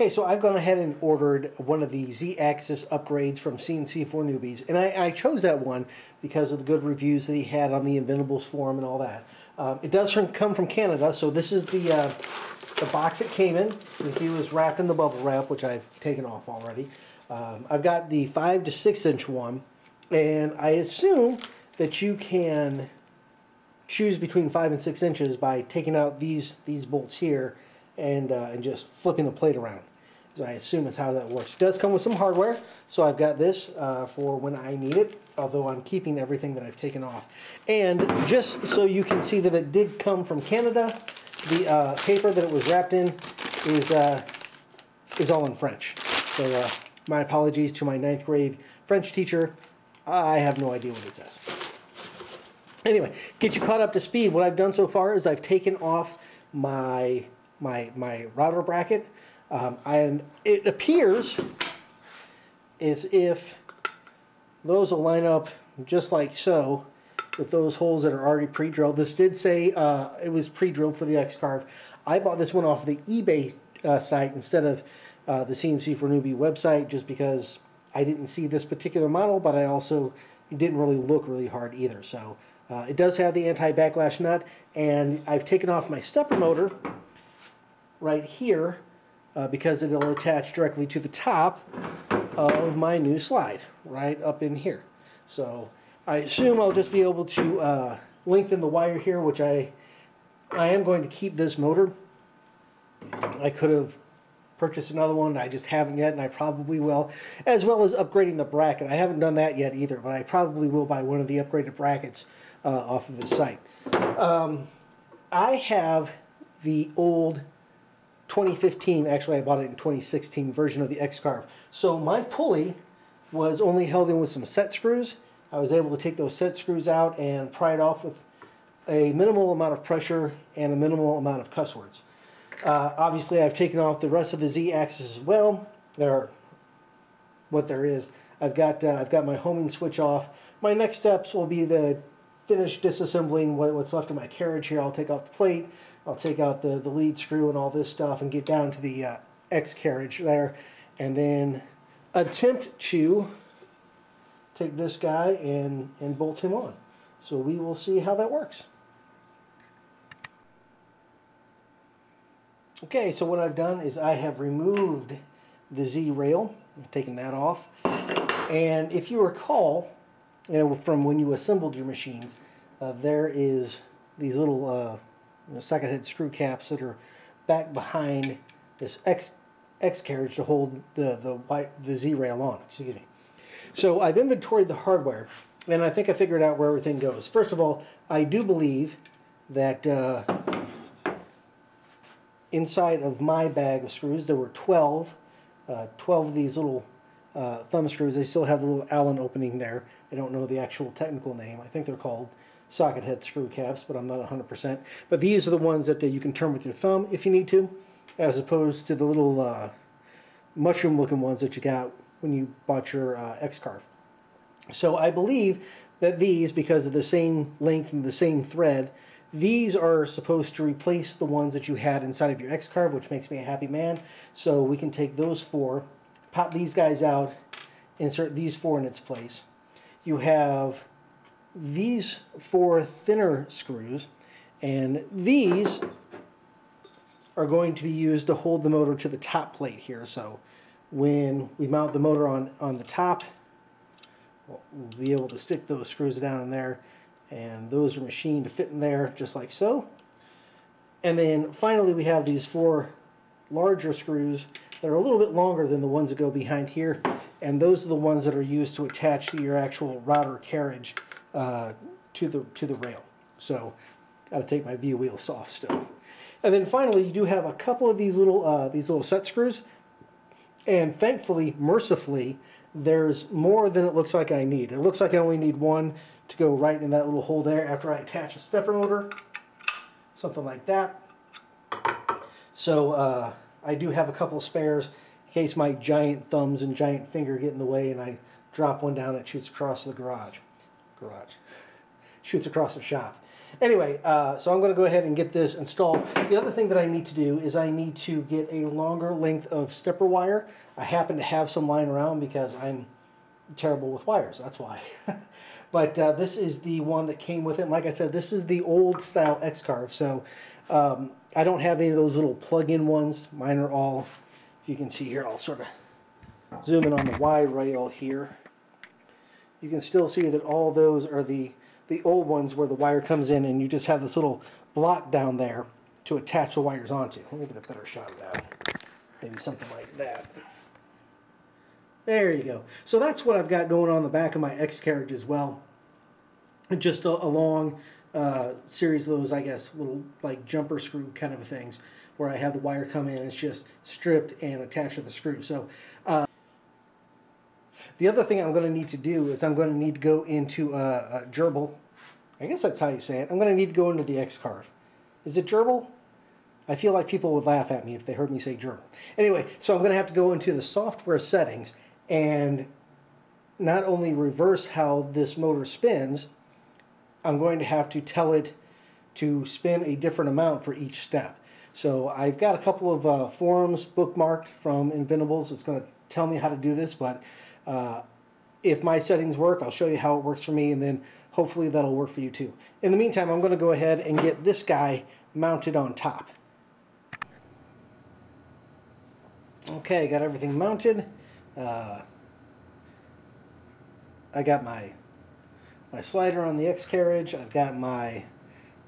Okay, so I've gone ahead and ordered one of the Z-axis upgrades from CNC for Newbies, and I chose that one because of the good reviews that he had on the Inventables forum and all that. It does come from Canada, so this is the box it came in. You can see it was wrapped in the bubble wrap, which I've taken off already. I've got the 5 to 6 inch one, and I assume that you can choose between 5 and 6 inches by taking out these bolts here and just flipping the plate around. So I assume that's how that works. It does come with some hardware, so I've got this for when I need it, although I'm keeping everything that I've taken off. And just so you can see that it did come from Canada, the paper that it was wrapped in is all in French. So my apologies to my 9th grade French teacher. I have no idea what it says. Anyway, get you caught up to speed. What I've done so far is I've taken off my router bracket, and it appears as if those will line up just like so with those holes that are already pre-drilled. This did say it was pre-drilled for the Xcarve. I bought this one off the eBay site instead of the CNC for Newbie website just because I didn't see this particular model, but I also didn't really look really hard either. So it does have the anti-backlash nut, and I've taken off my stepper motor right here because it'll attach directly to the top of my new slide right up in here. So I assume I'll just be able to lengthen the wire here, which I am going to keep this motor. I could have purchased another one, I just haven't yet, and I probably will, as well as upgrading the bracket. I haven't done that yet either, but I probably will buy one of the upgraded brackets off of the site. I have the old 2015, actually I bought it in 2016 version of the Xcarve. So my pulley was only held in with some set screws. I was able to take those set screws out and pry it off with a minimal amount of pressure and a minimal amount of cuss words. Obviously I've taken off the rest of the Z-axis as well. What there is. I've got my homing switch off. My next steps will be the finish disassembling what's left of my carriage here. I'll take off the plate, I'll take out the lead screw and all this stuff and get down to the X carriage there, and then attempt to take this guy and bolt him on. So we will see how that works. Okay, so what I've done is I have removed the Z rail, taken that off, and if you recall, from when you assembled your machines, there is these little socket head screw caps that are back behind this X carriage to hold the Z rail on. Excuse me. So I've inventoried the hardware, and I think I figured out where everything goes. First of all, I do believe that inside of my bag of screws there were 12 of these little thumb screws. They still have the little Allen opening there. I don't know the actual technical name. I think they're called socket head screw caps, but I'm not 100%. But these are the ones that you can turn with your thumb if you need to, as opposed to the little mushroom looking ones that you got when you bought your Xcarve. So I believe that these, because of the same length and the same thread, these are supposed to replace the ones that you had inside of your Xcarve, which makes me a happy man. So we can take those 4, pop these guys out, insert these 4 in its place. You have these 4 thinner screws, and these are going to be used to hold the motor to the top plate here. So when we mount the motor on the top, we'll be able to stick those screws down in there, and those are machined to fit in there just like so. And then finally we have these 4 larger screws that are a little bit longer than the ones that go behind here, and those are the ones that are used to attach to your actual router carriage to the rail. So got to take my view wheels off still. And then finally you do have a couple of these little set screws, and thankfully, mercifully, there's more than it looks like I need. It looks like I only need 1 to go right in that little hole there after I attach a stepper motor, something like that. So I do have a couple of spares in case my giant thumbs and giant finger get in the way and I drop one down that shoots across the garage. Shoots across the shop. Anyway, so I'm going to go ahead and get this installed. The other thing that I need to do is I need to get a longer length of stepper wire. I happen to have some lying around because I'm terrible with wires, that's why. But this is the one that came with it. And like I said, this is the old style Xcarve, so I don't have any of those little plug-in ones. Mine are all, if you can see here, I'll sort of zoom in on the wide rail here. You can still see that all those are the old ones where the wire comes in and you just have this little block down there to attach the wires onto. Let me get a better shot of that. Maybe something like that. There you go. So that's what I've got going on the back of my Xcarve as well. Just a long series of those, I guess, little like jumper screw kind of things where I have the wire come in and it's just stripped and attached to the screw. So the other thing I'm going to need to do is I'm going to need to go into a gerbil. I guess that's how you say it. I'm going to need to go into the Xcarve. Is it gerbil? I feel like people would laugh at me if they heard me say gerbil. Anyway, so I'm going to have to go into the software settings and not only reverse how this motor spins, I'm going to have to tell it to spin a different amount for each step. So I've got a couple of forums bookmarked from Inventables. It's going to tell me how to do this, but if my settings work, I'll show you how it works for me, and then hopefully that'll work for you too. In the meantime, I'm going to go ahead and get this guy mounted on top. Okay, got everything mounted. I got my slider on the Xcarve. I've got my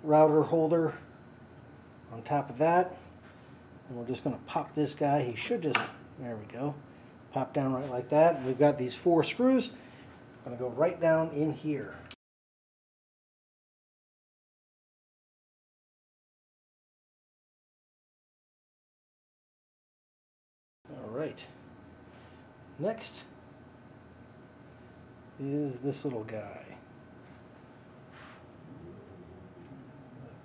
router holder on top of that. And we're just going to pop this guy. He should just, there we go, pop down right like that. And we've got these 4 screws. I'm going to go right down in here. All right. Next is this little guy.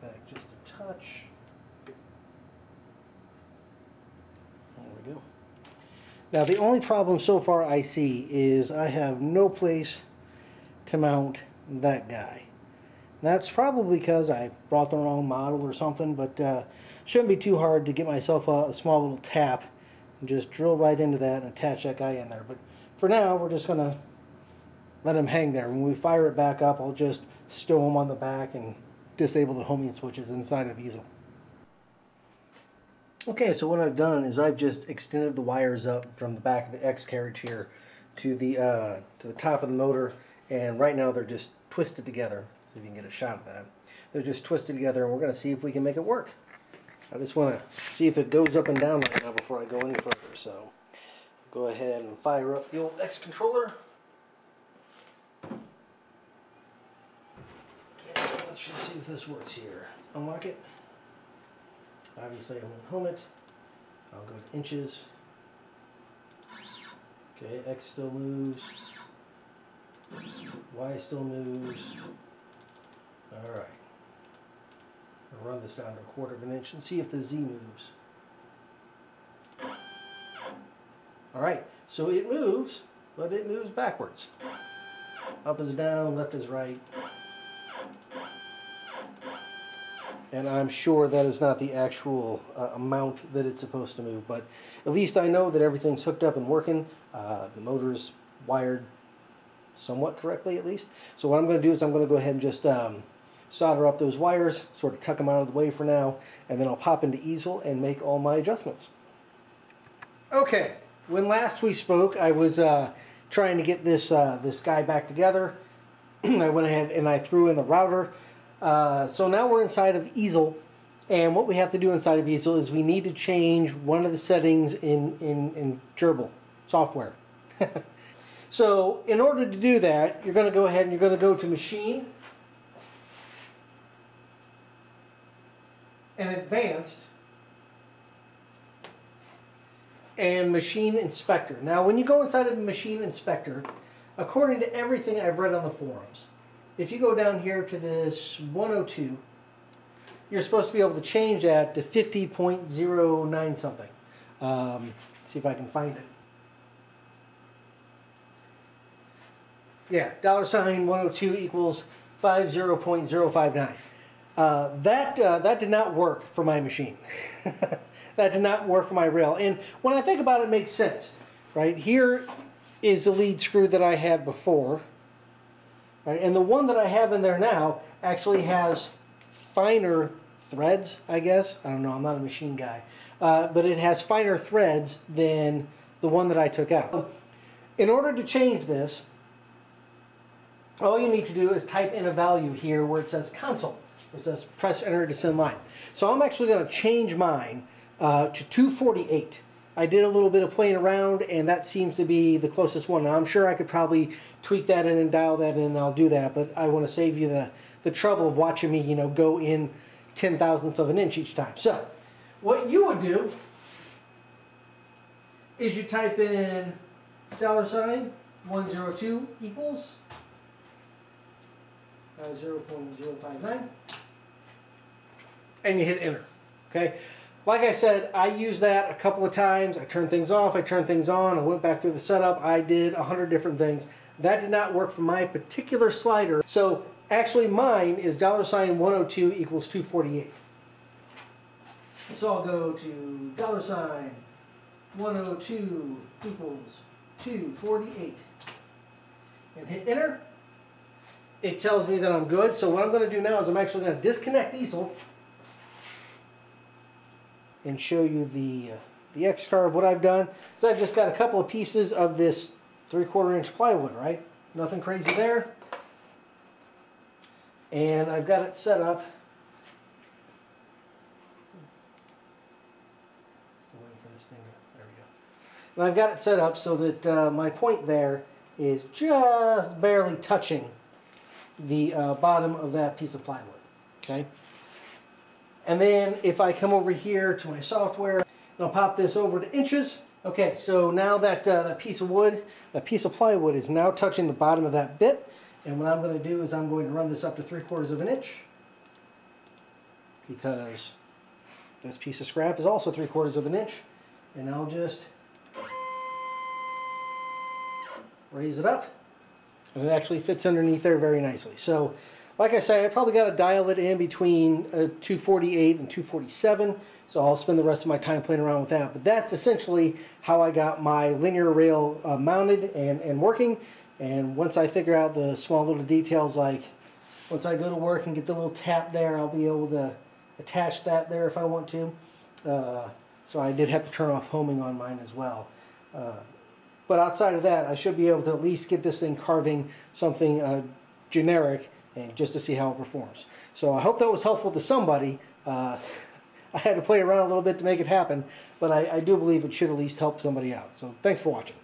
Back just a touch. There we go. Now the only problem so far I see is I have no place to mount that guy. That's probably because I brought the wrong model or something, but shouldn't be too hard to get myself a small little tap and just drill right into that and attach that guy in there. But for now, we're just going to let him hang there. When we fire it back up, I'll just stow him on the back and disable the homing switches inside of easel. Okay, so what I've done is I've just extended the wires up from the back of the Xcarve here to the top of the motor, and right now they're just twisted together. So if you can get a shot of that, they're just twisted together, and we're going to see if we can make it work. I just want to see if it goes up and down right now before I go any further. So go ahead and fire up the old X controller. Let's just see if this works here. Let's unlock it. Obviously I won't home it. I'll go to inches. Okay, X still moves. Y still moves. Alright. I'll run this down to 1/4 of an inch and see if the Z moves. Alright, so it moves, but it moves backwards. Up is down, left is right. And I'm sure that is not the actual amount that it's supposed to move, but at least I know that everything's hooked up and working. The motor's wired somewhat correctly at least. So what I'm going to do is I'm going to go ahead and just solder up those wires, sort of tuck them out of the way for now, and then I'll pop into easel and make all my adjustments. Okay, when last we spoke, I was trying to get this guy back together. I went ahead and I threw in the router. So now we're inside of easel, and what we have to do inside of easel is we need to change one of the settings in gerbil software. So in order to do that, you're going to go ahead and you're going to go to Machine and Advanced and Machine Inspector. Now when you go inside of the Machine Inspector, according to everything I've read on the forums, if you go down here to this 102, you're supposed to be able to change that to 50.09 something. See if I can find it. Yeah, $102 equals 50.059. That did not work for my machine. That did not work for my rail. And when I think about it, it makes sense. Right here is the lead screw that I had before. Right? And the one that I have in there now actually has finer threads, I guess. I don't know, I'm not a machine guy. But it has finer threads than the one that I took out. In order to change this, all you need to do is type in a value here where it says console. It says press enter to send line. So I'm actually going to change mine to 248. I did a little bit of playing around, and that seems to be the closest one. Now, I'm sure I could probably tweak that in and dial that in, and I'll do that, but I want to save you the trouble of watching me, you know, go in 0.010 of an inch each time. So what you would do is you type in $102 equals 0.059, and you hit enter. Okay, like I said, I used that a couple of times. I turned things off, I turned things on, I went back through the setup, I did 100 different things. That did not work for my particular slider. So actually mine is $102 equals 248. So I'll go to $102 equals 248 and hit enter. It tells me that I'm good. So what I'm going to do now is I'm actually going to disconnect easel and show you the Xcarve. What I've done is I've just got a couple of pieces of this 3/4 inch plywood, right? Nothing crazy there. And I've got it set up. Still waiting for this thing to, there we go. And I've got it set up so that my point there is just barely touching the bottom of that piece of plywood. Okay. And then if I come over here to my software, and I'll pop this over to inches. Okay, so now that that piece of wood, that piece of plywood is now touching the bottom of that bit. And what I'm going to do is I'm going to run this up to 3/4 of an inch, because this piece of scrap is also 3/4 of an inch. And I'll just raise it up, and it actually fits underneath there very nicely. So like I say, I probably got to dial it in between 248 and 247, so I'll spend the rest of my time playing around with that. But that's essentially how I got my linear rail mounted and working. And once I figure out the small little details, like once I go to work and get the little tap there, I'll be able to attach that there if I want to. So I did have to turn off homing on mine as well. But outside of that, I should be able to at least get this thing carving something generic, and just to see how it performs. So I hope that was helpful to somebody. I had to play around a little bit to make it happen, but I do believe it should at least help somebody out. So thanks for watching.